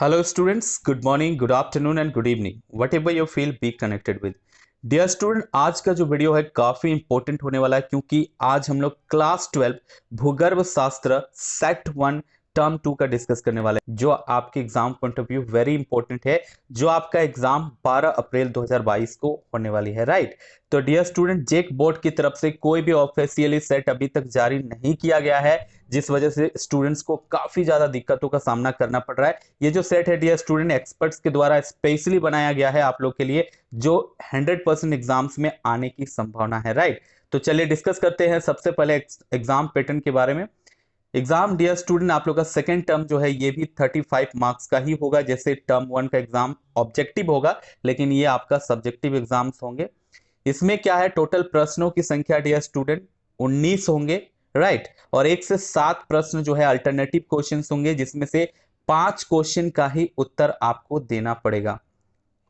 Hello students, good morning, good afternoon and good evening. Whatever you feel, be connected with. Dear student, आज का जो video है काफी important होने वाला है क्योंकि आज हम लोग क्लास 12 भूगर्भ शास्त्र सेट 1 टर्म 2 का डिस्कस करने वाले हैं, जो आपके exam point of view very important है, जो आपका एग्जाम 12 अप्रैल 2022 को होने वाली है, राइट। तो डियर स्टूडेंट, जेक बोर्ड की तरफ से कोई भी ऑफिशियली सेट अभी तक जारी नहीं किया गया है, जिस वजह से स्टूडेंट्स को काफी ज्यादा दिक्कतों का सामना करना पड़ रहा है। ये जो सेट है डियर स्टूडेंट, एक्सपर्ट्स के द्वारा स्पेशली बनाया गया है आप लोग के लिए, जो 100% एग्जाम्स में आने की संभावना है, राइट। तो चलिए डिस्कस करते हैं सबसे पहले एग्जाम पैटर्न के बारे में। एग्जाम डियर स्टूडेंट, आप लोग का सेकंड टर्म जो है ये भी 35 मार्क्स का ही होगा, जैसे टर्म 1 का एग्जाम ऑब्जेक्टिव होगा, लेकिन ये आपका सब्जेक्टिव एग्जाम्स होंगे। इसमें क्या है, टोटल प्रश्नों की संख्या डियर स्टूडेंट 19 होंगे, राइट। और 1 से 7 प्रश्न जो है अल्टरनेटिव क्वेश्चंस होंगे, जिसमें से 5 क्वेश्चन का ही उत्तर आपको देना पड़ेगा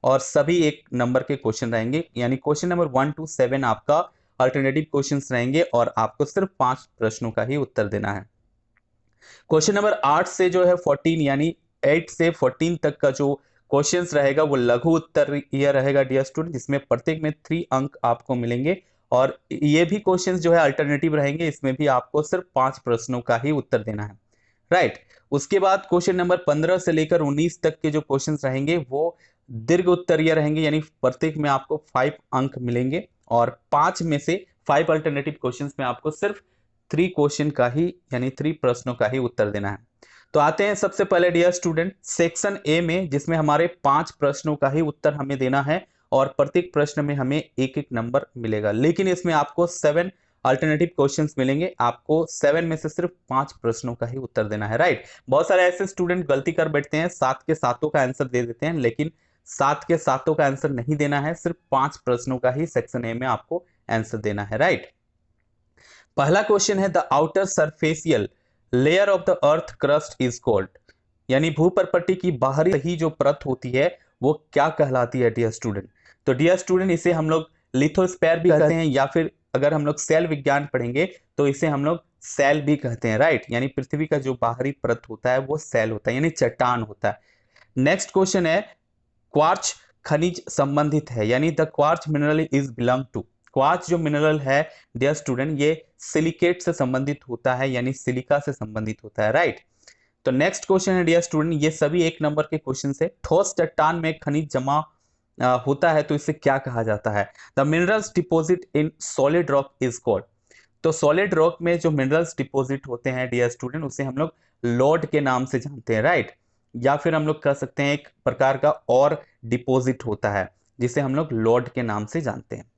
और सभी 1 नंबर के क्वेश्चन रहेंगे, यानी क्वेश्चन नंबर 1 to 7 आपका अल्टरनेटिव क्वेश्चंस रहेंगे और आपको सिर्फ 5 प्रश्नों का ही उत्तर देना है। क्वेश्चन नंबर 8 से जो है 14 यानी 8 से 14 तक का जो क्वेश्चंस रहेगा वो लघु उत्तर यह रहेगा डियर स्टूडेंट, जिसमें प्रत्येक में 3 अंक आपको मिलेंगे और ये भी क्वेश्चंस जो है अल्टरनेटिव रहेंगे, इसमें भी आपको सिर्फ 5 प्रश्नों का ही उत्तर देना है, राइट। उसके बाद क्वेश्चन नंबर 15 से लेकर 19 तक के जो क्वेश्चंस रहेंगे वो दीर्घ उत्तरीय रहेंगे, यानी प्रत्येक में आपको 5 अंक मिलेंगे और 5 में से 5 अल्टरनेटिव क्वेश्चंस में आपको सिर्फ 3 क्वेश्चन का ही, यानी 3 प्रश्नों का ही उत्तर देना है। तो आते हैं सबसे पहले डियर स्टूडेंट सेक्शन ए में, जिसमें हमारे 5 प्रश्नों का ही उत्तर हमें देना है और प्रत्येक प्रश्न में हमें 1-1 नंबर मिलेगा, लेकिन इसमें आपको 7 अल्टरनेटिव क्वेश्चंस मिलेंगे, आपको 7 में से सिर्फ 5 प्रश्नों का ही उत्तर देना है, राइट। बहुत सारे ऐसे स्टूडेंट गलती कर बैठते हैं, 7 के सातों का आंसर दे देते हैं, लेकिन 7 के सातों का आंसर नहीं देना है, सिर्फ 5 प्रश्नों का ही सेक्शन ए में आपको आंसर देना है, राइट। पहला क्वेश्चन है, the outer surficial layer of the earth crust is called, यानी भूपर्पट्टी की बाहरी ही जो परत होती है वो क्या कहलाती है डियर स्टूडेंट। तो डियर स्टूडेंट, इसे हम लोग लिथोस्फेयर भी कहते हैं, या फिर अगर हम लोग सेल विज्ञान पढ़ेंगे तो इसे हम लोग सेल भी कहते हैं, राइट। यानी पृथ्वी का जो बाहरी परत होता है वो सेल होता है, यानी चट्टान होता है। नेक्स्ट क्वेश्चन है, क्वार्च खनिज संबंधित है, यानी the quartz mineral is belong to, quartz जो मिनरल है डियर स्टूडेंट ये सिलिकेट से संबंधित होता है, यानी सिलिका से संबंधित होता है, राइट। तो नेक्स्ट क्वेश्चन है डियर स्टूडेंट, ये सभी 1 नंबर के क्वेश्चन है, ठोस चट्टान में खनिज जमा होता है तो इसे क्या कहा जाता है। The minerals deposit in solid rock is called, तो सॉलिड रॉक में जो मिनरल्स डिपोजिट होते हैं डियर स्टूडेंट उसे हम लोग लॉड के नाम से जानते हैं, राइट। या फिर हम लोग कह सकते हैं एक प्रकार का और डिपोजिट होता है जिसे हम लोग लॉड के नाम से जानते हैं।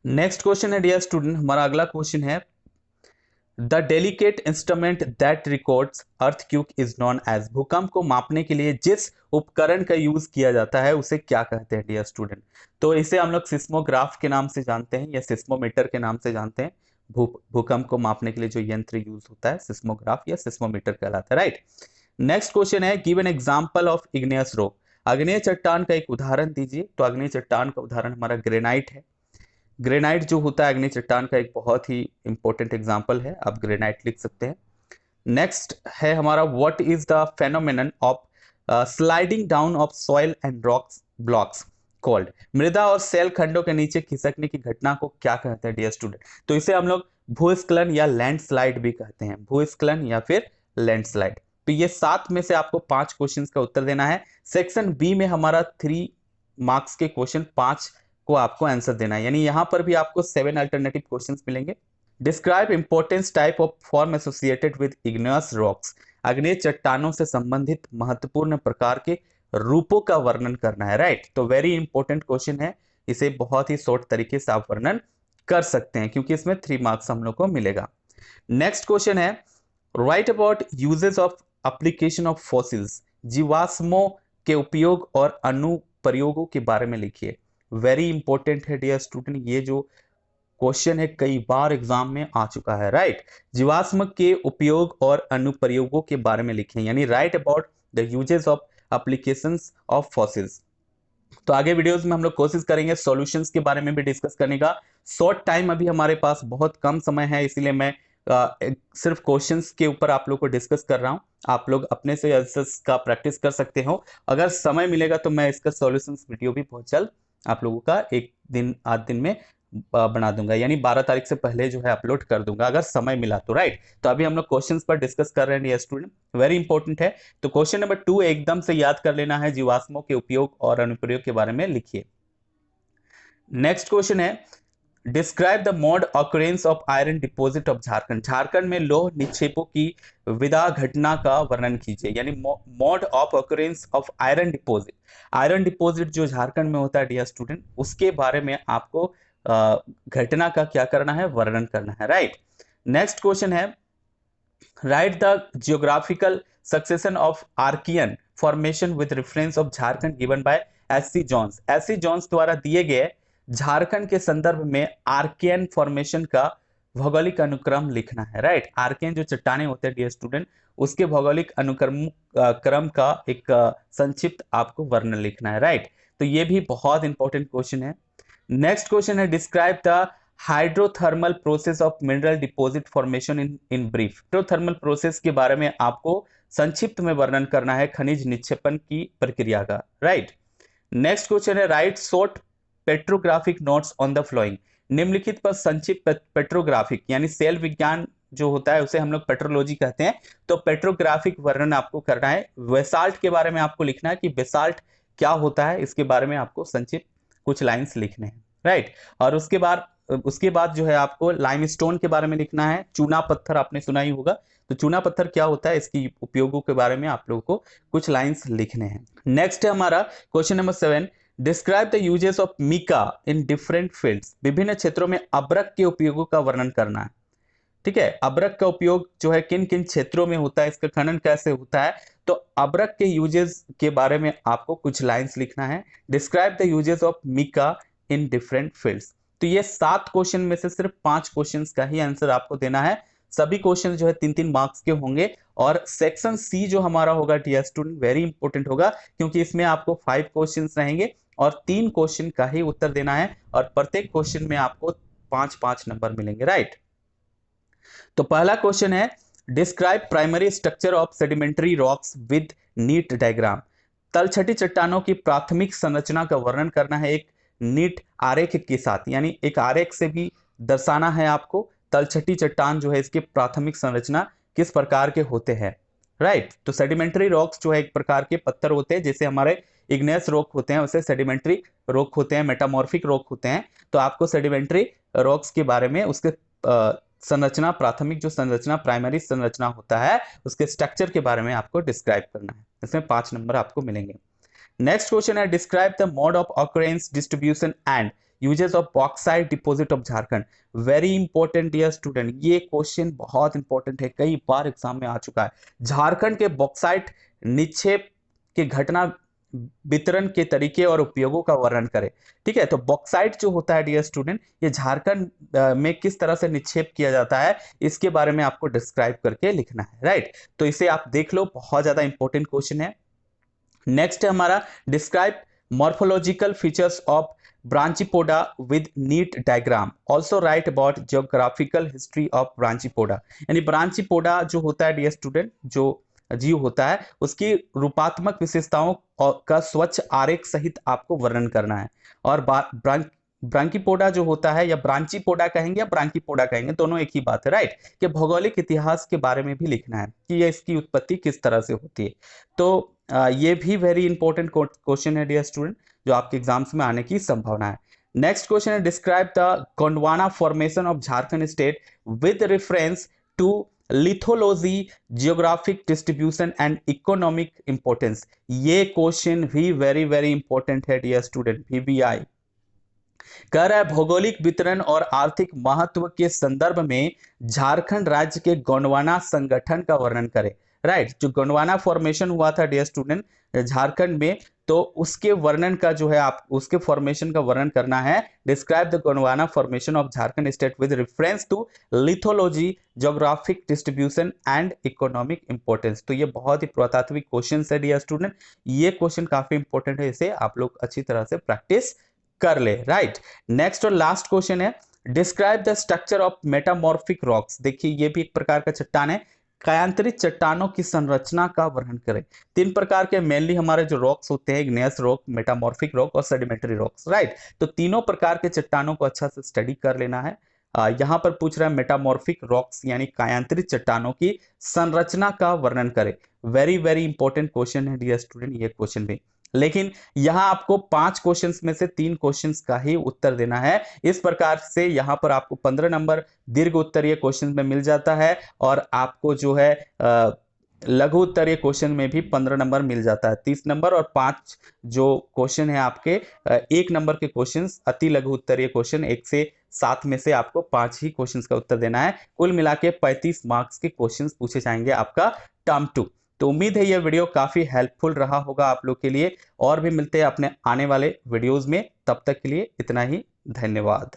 नेक्स्ट क्वेश्चन है डियर स्टूडेंट, हमारा अगला क्वेश्चन है, the delicate instrument that records earthquake is known as, भूकंप को मापने के लिए जिस उपकरण का यूज किया जाता है उसे क्या कहते हैं डियर स्टूडेंट। तो इसे हम लोग सिस्मोग्राफ के नाम से जानते हैं या सिस्मोमीटर के नाम से जानते हैं। भूकंप को मापने के लिए जो यंत्र यूज होता है सिस्मोग्राफ या सिस्मोमीटर कहलाता है, राइट। नेक्स्ट क्वेश्चन है, give an example of igneous rock, आग्नेय चट्टान का एक उदाहरण दीजिए। तो आग्नेय चट्टान का उदाहरण हमारा ग्रेनाइट है। ग्रेनाइट जो होता है अग्नि चट्टान का एक बहुत ही इंपॉर्टेंट एग्जांपल है, आप ग्रेनाइट लिख सकते हैं। नेक्स्ट है हमारा, what is the phenomenon of sliding down of soil and rocks blocks called, मृदा और सेल खंडों के नीचे खिसकने की घटना को क्या कहते हैं डियर स्टूडेंट। तो इसे हम लोग भूस्खलन या लैंडस्लाइड भी कहते हैं, भूस्खलन या फिर लैंडस्लाइड। तो ये 7 में से आपको 5 क्वेश्चंस का उत्तर देना है। सेक्शन बी में हमारा 3 मार्क्स के क्वेश्चन 5 को आपको आंसर देना है, यानी यहां पर भी आपको 7 अल्टरनेटिव क्वेश्चंस मिलेंगे। Describe importance type of form associated with igneous rocks, अग्नेय चट्टानों से संबंधित महत्वपूर्ण प्रकार के रूपों का वर्णन करना है, राइट। तो वेरी इंपॉर्टेंट क्वेश्चन है, इसे बहुत ही शॉर्ट तरीके से आप वर्णन कर सकते हैं क्योंकि इसमें 3 मार्क्स हम लोग को मिलेगा। नेक्स्ट क्वेश्चन है, write about uses of application of fossils, जीवाश्मों के उपयोग और अनुप्रयोगों के बारे में लिखिए। वेरी इंपॉर्टेंट है डियर स्टूडेंट, ये जो क्वेश्चन है कई बार एग्जाम में आ चुका है, राइट। जीवाश्म के उपयोग और अनुप्रयोगों के बारे में लिखें, यानी right about the uses of applications of fossils. तो आगे वीडियोस में हम लोग कोशिश करेंगे सॉल्यूशंस के बारे में भी डिस्कस करने का। शॉर्ट टाइम अभी हमारे पास बहुत कम समय है, इसीलिए मैं सिर्फ क्वेश्चंस के ऊपर आप लोग को डिस्कस कर रहा हूं। आप लोग अपने से आंसर्स का प्रैक्टिस कर सकते हो। अगर समय मिलेगा तो मैं इसका सॉल्यूशंस वीडियो भी बहुत जल्द आप लोगों का एक दिन आध दिन में बना दूंगा, यानी 12 तारीख से पहले जो है अपलोड कर दूंगा अगर समय मिला तो, राइट। तो अभी हम लोग क्वेश्चंस पर डिस्कस कर रहे हैं डियर स्टूडेंट, वेरी इंपॉर्टेंट है। तो क्वेश्चन नंबर 2 एकदम से याद कर लेना है, जीवाश्मों के उपयोग और अनुप्रयोग के बारे में लिखिए। नेक्स्ट क्वेश्चन है, describe the mode occurrence of iron deposit of Jharkhand. Jharkhand में लौह निक्षेपों की विदा घटना का वर्णन कीजिए, यानी mode of occurrence of iron deposit. Iron deposit जो झारखंड में होता है डियर स्टूडेंट, उसके बारे में आपको घटना का क्या करना है, वर्णन करना है, राइट। नेक्स्ट क्वेश्चन है, right the geographical succession of archaean formation with reference of Jharkhand given by S C. Jones. S C. Jones द्वारा दिए गए झारखंड के संदर्भ में आर्कियन फॉर्मेशन का भौगोलिक अनुक्रम लिखना है, राइट। आर्कियन जो चट्टाने होते हैं डियर स्टूडेंट, उसके भौगोलिक अनुक्रम क्रम का एक संक्षिप्त आपको वर्णन लिखना है, राइट। तो ये भी बहुत इंपॉर्टेंट क्वेश्चन है। नेक्स्ट क्वेश्चन है, describe the hydrothermal process of mineral deposit formation in brief. Hydrothermal process के बारे में आपको संक्षिप्त में वर्णन करना है खनिज निक्षेपण की प्रक्रिया का, राइट। नेक्स्ट क्वेश्चन है, right short petrographic notes on the flowing. निम्नलिखित पर संक्षिप्त पेट्रोग्राफिक यानी सेल विज्ञान जो होता है उसे हम लोग पेट्रोलॉजी कहते हैं, तो पेट्रोग्राफिक वर्णन आपको करना है। बेसाल्ट के बारे में आपको लिखना है कि बेसाल्ट क्या होता है, इसके बारे में आपको संक्षिप्त कुछ लाइंस लिखने हैं, राइट। और उसके बाद जो है आपको लाइमस्टोन के बारे में लिखना है। चूना पत्थर आपने सुना ही होगा, तो चूना पत्थर क्या होता है, इसकी उपयोगों के बारे में आप लोगों को कुछ लाइंस लिखने हैं। नेक्स्ट है हमारा question number 7, describe the uses of mica in different fields. विभिन्न क्षेत्रों में अब्रक के उपयोगों का वर्णन करना है, ठीक है। अब्रक का उपयोग जो है किन किन क्षेत्रों में होता है, इसका खनन कैसे होता है, तो अब्रक के यूजेस के बारे में आपको कुछ लाइंस लिखना है। Describe the uses of mica in different fields. तो ये 7 क्वेश्चन में से सिर्फ 5 क्वेश्चंस का ही आंसर आपको देना है। सभी क्वेश्चन जो है 3-3 मार्क्स के होंगे, और सेक्शन सी जो हमारा होगा डियर स्टूडेंट वेरी इंपॉर्टेंट होगा, क्योंकि इसमें आपको 5 क्वेश्चंस रहेंगे और 3 क्वेश्चन का ही उत्तर देना है, और प्रत्येक क्वेश्चन में आपको 5-5 नंबर मिलेंगे, राइट। तो पहला क्वेश्चन है, describe primary structure of sedimentary rocks with neat diagram. तलछटी चट्टानों की प्राथमिक संरचना का वर्णन करना है एक नीट आरेख के साथ, यानी एक आरेख से भी दर्शाना है आपको तलछटी चट्टान जो है इसकी प्राथमिक संरचना किस प्रकार के होते हैं, राइट। तो सेडिमेंट्री रॉक्स जो है एक प्रकार के पत्थर होते हैं, जैसे हमारे इग्नेस रॉक होते हैं वैसे सेडिमेंट्री रॉक होते हैं, मेटामॉर्फिक रॉक होते हैं। तो आपको सेडिमेंट्री रॉक्स के बारे में उसके संरचना, प्राथमिक जो संरचना, प्राइमरी संरचना होता है, उसके स्ट्रक्चर के बारे में आपको डिस्क्राइब करना है। इसमें 5 नंबर आपको मिलेंगे। नेक्स्ट क्वेश्चन है, describe the mode of occurrence, distribution and uses of bauxite deposit of Jharkhand. Very important dear student, ये क्वेश्चन बहुत इंपॉर्टेंट है, कई बार एग्जाम में आ चुका है। झारखंड के बॉक्साइट निक्षेप के घटना, वितरण के तरीके और उपयोगों का वर्णन करें, ठीक है। तो बॉक्साइट जो होता है डियर स्टूडेंट, ये झारखंड में किस तरह से निक्षेप किया जाता है, इसके बारे में आपको डिस्क्राइब करके लिखना है, राइट। तो इसे आप देख लो, बहुत ज्यादा इंपॉर्टेंट क्वेश्चन है। नेक्स्ट है हमारा, describe morphological features of Branchiopoda with neat diagram. Also write about geographical history of Branchiopoda. यानी ब्रांचीपोडा जो होता है डियर स्टूडेंट, जो जीव होता है, उसकी रूपात्मक विशेषताओं का स्वच्छ आरेख सहित आपको वर्णन करना है। और ब्रांकीपोडा जो होता है, या ब्रांचीपोडा कहेंगे या ब्रांकीपोडा कहेंगे, दोनों एक ही बात है, राइट। कि भौगोलिक इतिहास के बारे में भी लिखना है कि ये इसकी उत्पत्ति किस तरह से होती है। तो ये भी वेरी इंपॉर्टेंट क्वेश्चन है डियर स्टूडेंट, जो आपके एग्जाम्स में आने की संभावना है। नेक्स्ट क्वेश्चन है, describe the Gondwana formation of Jharkhand state with reference to lithology, geographic distribution and economic importance. ये क्वेश्चन भी वेरी वेरी इंपॉर्टेंट है डियर स्टूडेंट। VBI कह रहा है भौगोलिक वितरण और आर्थिक महत्व के संदर्भ में झारखंड राज्य के गोंडवाना संगठन का वर्णन करें, राइट। जो गोंडवाना फॉर्मेशन हुआ था डियर स्टूडेंट झारखंड में, तो उसके वर्णन का जो है आप उसके फॉर्मेशन का वर्णन करना है। Describe the Gondwana formation of Jharkhand state with reference to lithology, geographic distribution and economic importance. तो ये बहुत ही पुरातात्विक क्वेश्चन है डियर स्टूडेंट, ये क्वेश्चन काफी इंपॉर्टेंट है, इसे आप लोग अच्छी तरह से प्रैक्टिस कर ले, राइट। नेक्स्ट और लास्ट क्वेश्चन है, describe the structure of metamorphic rocks. देखिए ये भी एक प्रकार का चट्टान है, कायांतरित चट्टानों की संरचना का वर्णन करें। तीन प्रकार के मेनली हमारे जो रॉक्स होते हैं, इग्नेयस रॉक, मेटामॉर्फिक रॉक और सेडिमेंट्री रॉक्स, राइट। तो तीनों प्रकार के चट्टानों को अच्छा से स्टडी कर लेना है। यहाँ पर पूछ रहा है मेटामॉर्फिक रॉक्स यानी कायांतरित चट्टानों की संरचना का वर्णन करें। वेरी वेरी इंपॉर्टेंट क्वेश्चन है डियर स्टूडेंट ये क्वेश्चन भी। लेकिन यहां आपको 5 क्वेश्चंस में से 3 क्वेश्चंस का ही उत्तर देना है। इस प्रकार से यहां पर आपको 15 नंबर दीर्घ उत्तरीय क्वेश्चन में मिल जाता है और आपको जो है लघु उत्तरीय क्वेश्चन में भी 15 नंबर मिल जाता है, 30 नंबर। और 5 जो क्वेश्चन है आपके 1 नंबर के क्वेश्चंस, अति लघु उत्तरीय क्वेश्चन 1 से 7 में से आपको 5 ही क्वेश्चंस का उत्तर देना है। कुल मिला के 35 मार्क्स के क्वेश्चंस पूछे जाएंगे आपका टर्म 2। तो उम्मीद है यह वीडियो काफी हेल्पफुल रहा होगा आप लोग के लिए। और भी मिलते हैं अपने आने वाले वीडियोस में, तब तक के लिए इतना ही, धन्यवाद।